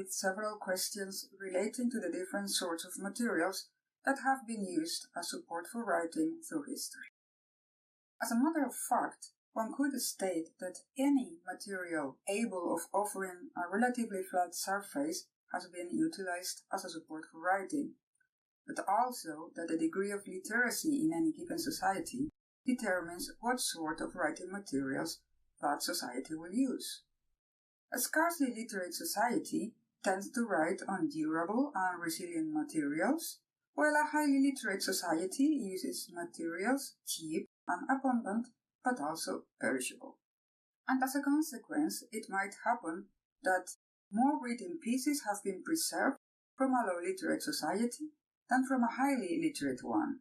with several questions relating to the different sorts of materials that have been used as support for writing through history. As a matter of fact, one could state that any material able of offering a relatively flat surface has been utilized as a support for writing, but also that the degree of literacy in any given society determines what sort of writing materials that society will use. A scarcely literate society tends to write on durable and resilient materials, while a highly literate society uses materials cheap and abundant, but also perishable. And as a consequence, it might happen that more written pieces have been preserved from a low literate society than from a highly literate one.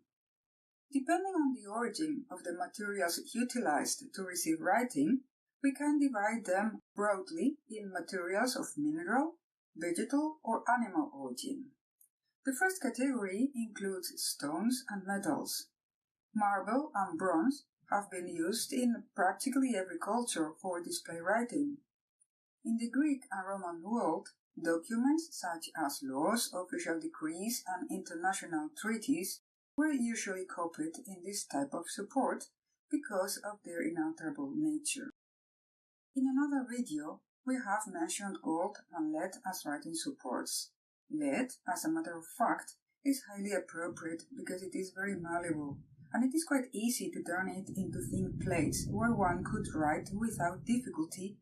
Depending on the origin of the materials utilized to receive writing, we can divide them broadly in materials of mineral, vegetal, or animal origin. The first category includes stones and metals. Marble and bronze have been used in practically every culture for display writing. In the Greek and Roman world, documents such as laws, official decrees, and international treaties were usually copied in this type of support because of their inalterable nature. In another video, we have mentioned gold and lead as writing supports. Lead, as a matter of fact, is highly appropriate because it is very malleable, and it is quite easy to turn it into thin plates where one could write without difficulty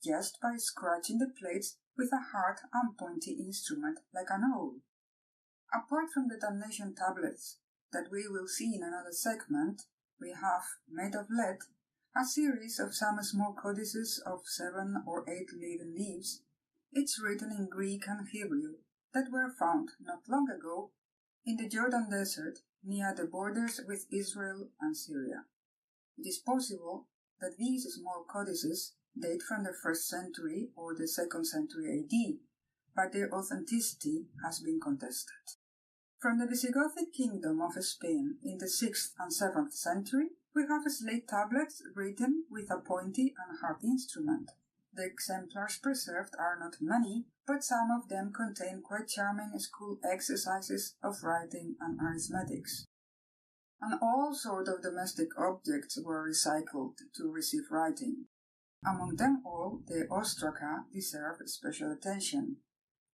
just by scratching the plates with a hard and pointy instrument like an awl. Apart from the damnation tablets that we will see in another segment, we have, made of lead, a series of some small codices of 7 or 8 leaden leaves, each written in Greek and Hebrew, that were found not long ago in the Jordan Desert near the borders with Israel and Syria. It is possible that these small codices date from the 1st century or the 2nd century AD, but their authenticity has been contested. From the Visigothic kingdom of Spain in the 6th and 7th century, we have slate tablets written with a pointy and hard instrument. The exemplars preserved are not many, but some of them contain quite charming school exercises of writing and arithmetics. And all sorts of domestic objects were recycled to receive writing. Among them all, the ostraca deserve special attention.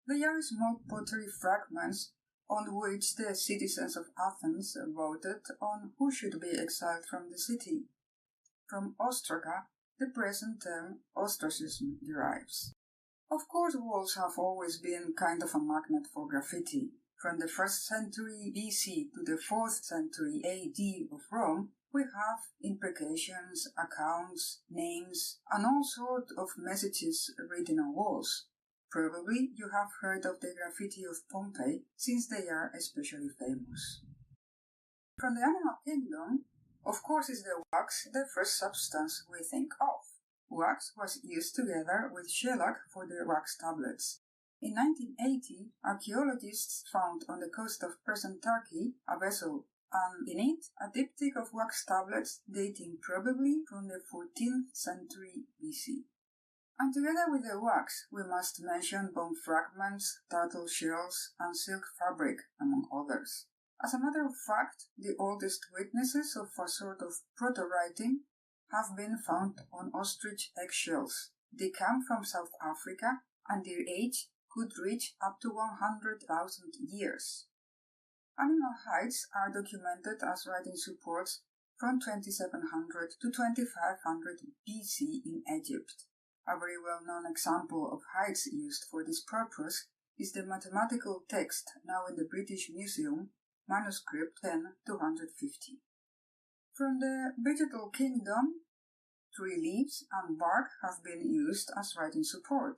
They are small pottery fragments on which the citizens of Athens voted on who should be exiled from the city. From ostraca, the present term ostracism derives. Of course, walls have always been kind of a magnet for graffiti. From the 1st century BC to the 4th century AD of Rome, we have imprecations, accounts, names, and all sorts of messages written on walls. Probably you have heard of the graffiti of Pompeii, since they are especially famous. From the animal kingdom, of course, is the wax the first substance we think of. Wax was used together with shellac for the wax tablets. In 1980, archaeologists found on the coast of present Turkey a vessel, and in it a diptych of wax tablets dating probably from the 14th century BC. And together with the wax, we must mention bone fragments, turtle shells, and silk fabric, among others. As a matter of fact, the oldest witnesses of a sort of proto-writing have been found on ostrich eggshells. They come from South Africa, and their age could reach up to 100,000 years. Animal hides are documented as writing supports from 2700 to 2500 BC in Egypt. A very well-known example of hides used for this purpose is the mathematical text now in the British Museum, manuscript 10-250. From the vegetal kingdom, tree leaves and bark have been used as writing support.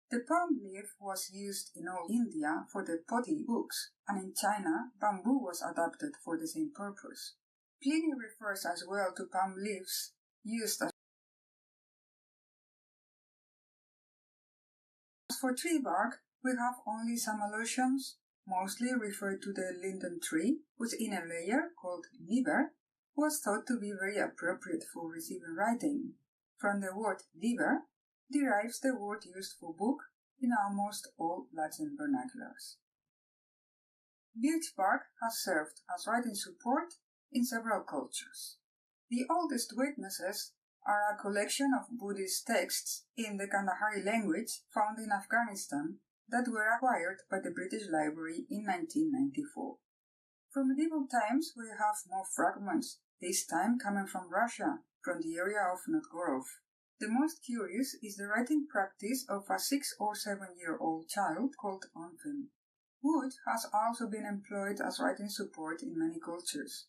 The palm leaf was used in all India for the potty books, and in China, bamboo was adapted for the same purpose. Pliny refers as well to palm leaves used as for tree bark, we have only some allusions, mostly referred to the linden tree, whose inner layer, called liber, was thought to be very appropriate for receiving writing. From the word liber derives the word used for book, in almost all Latin vernaculars. Birch bark has served as writing support in several cultures. The oldest witnesses are a collection of Buddhist texts in the Kandahari language found in Afghanistan that were acquired by the British Library in 1994. From medieval times we have more fragments, this time coming from Russia, from the area of Novgorod. The most curious is the writing practice of a 6 or 7-year-old child called ogham. Wood has also been employed as writing support in many cultures.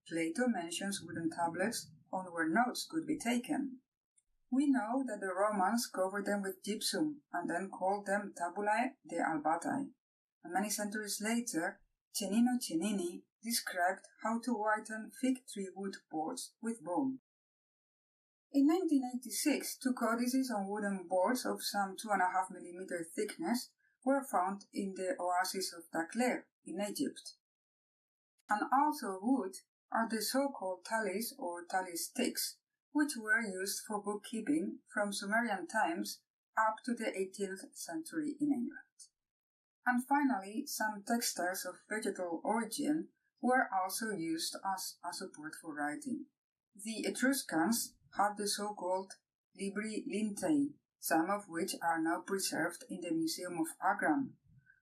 Plato mentions wooden tablets on where notes could be taken. We know that the Romans covered them with gypsum and then called them tabellae de albatae, and many centuries later, Cennino Cennini described how to whiten fig tree wood boards with bone. In 1986, 2 codices on wooden boards of some 2.5 mm thickness were found in the oasis of Dakhler in Egypt. And also wood are the so-called tallies or tally sticks, which were used for bookkeeping from Sumerian times up to the 18th century in England. And finally, some textiles of vegetal origin were also used as a support for writing. The Etruscans had the so-called libri lintei, some of which are now preserved in the Museum of Ogham,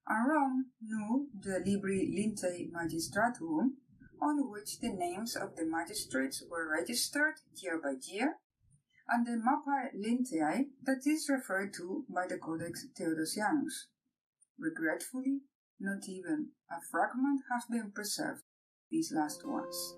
and Rome knew the libri lintei magistratum, on which the names of the magistrates were registered year by year, and the mappae lintei that is referred to by the Codex Theodosianus. Regretfully, not even a fragment has been preserved, these last ones.